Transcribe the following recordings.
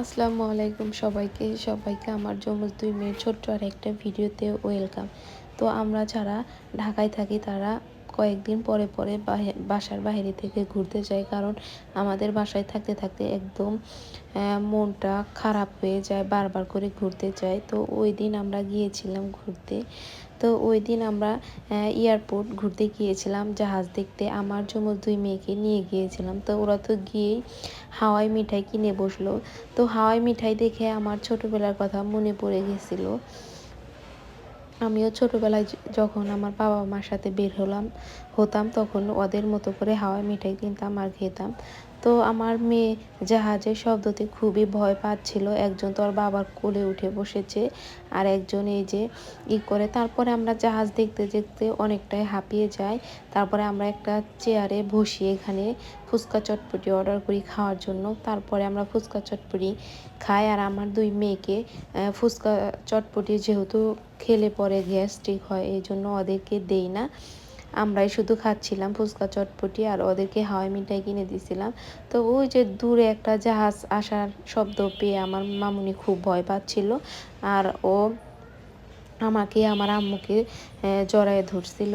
আসসালামু আলাইকুম সবাইকে আমার যমজ ২ মেয়ের ছোট্ট আর একটা ভিডিওতে ওয়েলকাম। তো আমরা যারা ঢাকায় থাকি তারা কয়েকদিন পরে বাসার বাইরে থেকে ঘুরতে যাই, কারণ আমাদের বাসায় থাকতে থাকতে একদম মনটা খারাপ হয়ে যায়, বারবার করে ঘুরতে চাই। তো ওই দিন আমরা গিয়েছিলাম ঘুরতে। তো ওই দিন আমরা এয়ারপোর্ট ঘুরতে গিয়েছিলাম, জাহাজ দেখতে। আমার যমজ ২ মেয়েকে নিয়ে গিয়েছিলাম। তো ওরা তো গিয়েই হাওয়াই মিঠাই কিনে বসলো। তো হাওয়াই মিঠাই দেখে আমার ছোটোবেলার কথা মনে পড়ে গেছিলো। আমিও ছোটোবেলায় যখন আমার বাবা মার সাথে বের হতাম তখন ওদের মতো করে হাওয়াই মিঠাই কিনতাম আর খেতাম। তো আমার মেয়ে জাহাজের শব্দতে খুবই ভয় পাচ্ছিল। একজন তো ওর বাবার কোলে উঠে বসেছে, আর একজন এই যে করে। তারপরে আমরা জাহাজ দেখতে দেখতে অনেকটাই হাঁপিয়ে যাই। তারপরে আমরা একটা চেয়ারে বসিয়ে এখানে ফুচকা চটপটি অর্ডার করি খাওয়ার জন্য। তারপরে আমরা ফুচকা চটপটি খাই, আর আমার ২ মেয়েকে ফুচকা চটপটি যেহেতু খেলে পরে গ্যাস্ট্রিক হয়, এই জন্য ওদেরকে দেই না। আমরাই শুধু খাচ্ছিলাম ফুচকা চটপটি, আর ওদেরকে হাওয়াই মিঠাই কিনে দিয়েছিলাম। তো ওই যে দূরে একটা জাহাজ আসার শব্দ পেয়ে আমার মামুনি খুব ভয় পাচ্ছিল, আর ও আমাকে আমার আম্মুকে জড়ায়ে ধরছিল।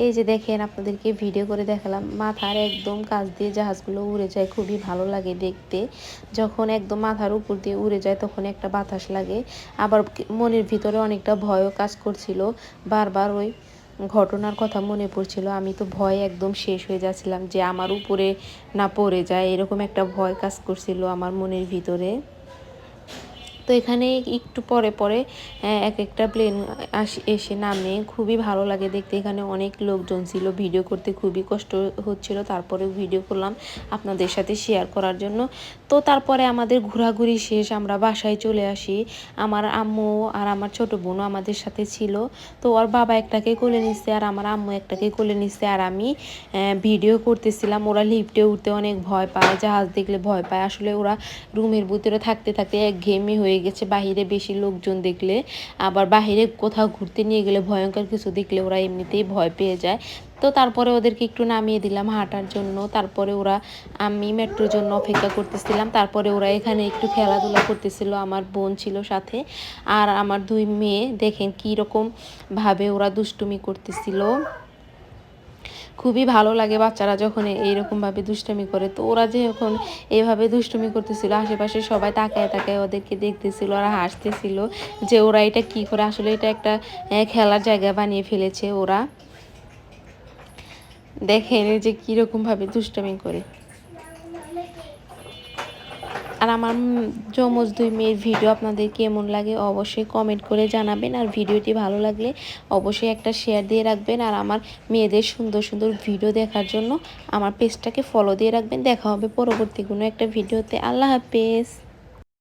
এই যে দেখেন, আপনাদেরকে ভিডিও করে দেখালাম, মাথার একদম কাছ দিয়ে জাহাজগুলো উড়ে যায়, খুবই ভালো লাগে দেখতে। যখন একদম মাথার উপর দিয়ে উড়ে যায় তখন একটা বাতাস লাগে, আবার মনের ভিতরে অনেকটা ভয়ও কাজ করছিল। বারবার ওই ঘটনার কথা মনে পড়ছিল। আমি তো ভয়ে একদম শেষ হয়ে যাচ্ছিলাম যে আমার উপরে না পড়ে যায়, এরকম একটা ভয় কাজ করছিল আমার মনের ভিতরে। তো এখানে একটু পরে এক একটা প্লেন এসে নামে, খুবই ভালো লাগে দেখতে। এখানে অনেক লোকজন ছিল, ভিডিও করতে খুবই কষ্ট হচ্ছিল, তারপরে ভিডিও করলাম আপনাদের সাথে শেয়ার করার জন্য। তো তারপরে আমাদের ঘোরাঘুরি শেষ, আমরা বাসায় চলে আসি। আমার আম্মু আর আমার ছোট বোনও আমাদের সাথে ছিল। তো ওর বাবা একটাকে কোলে নিচ্ছে আর আমার আম্মু একটাকে কোলে নিচ্ছে, আর আমি ভিডিও করতেছিলাম। ওরা লিফটে উঠতে অনেক ভয় পায়, জাহাজ দেখলে ভয় পায়। আসলে ওরা রুমের ভিতরে থাকতে থাকতে একঘেয়েমি হয়ে গেছে, বাহিরে বেশি লোকজন দেখলে, আবার বাহিরে কোথাও ঘুরতে নিয়ে গেলে ভয়ঙ্কর কিছু দেখলে ওরা এমনিতেই ভয় পেয়ে যায়। তো তারপরে ওদেরকে একটু নামিয়ে দিলাম হাঁটার জন্য। তারপরে আমি মেট্রোর জন্য অপেক্ষা করতেছিলাম। তারপরে ওরা এখানে একটু খেলাধুলা করতেছিল, আমার বোন ছিল সাথে, আর আমার ২ মেয়ে দেখেন কীরকম ভাবে ওরা দুষ্টুমি করতেছিল। খুবই ভালো লাগে বাচ্চারা যখন এইরকমভাবে দুষ্টুমি করে। তো ওরা যখন এইভাবে দুষ্টুমি করতেছিল, আশেপাশে সবাই তাকায় তাকায় ওদেরকে দেখতেছিল, ওরা হাসতেছিল যে ওরা এটা কি করে। আসলে এটা একটা খেলার জায়গা বানিয়ে ফেলেছে ওরা। দেখেন যে কীরকমভাবে দুষ্টুমি করে। আর আমার যমজ ২ মেয়ের ভিডিও আপনাদের কেমন লাগে অবশ্যই কমেন্ট করে জানাবেন, আর ভিডিওটি ভালো লাগলে অবশ্যই একটা শেয়ার দিয়ে রাখবেন। আর আমার মেয়েদের সুন্দর সুন্দর ভিডিও দেখার জন্য আমার পেজটাকে ফলো দিয়ে রাখবেন। দেখা হবে পরবর্তী কোনো একটা ভিডিওতে। আল্লাহ হাফেজ।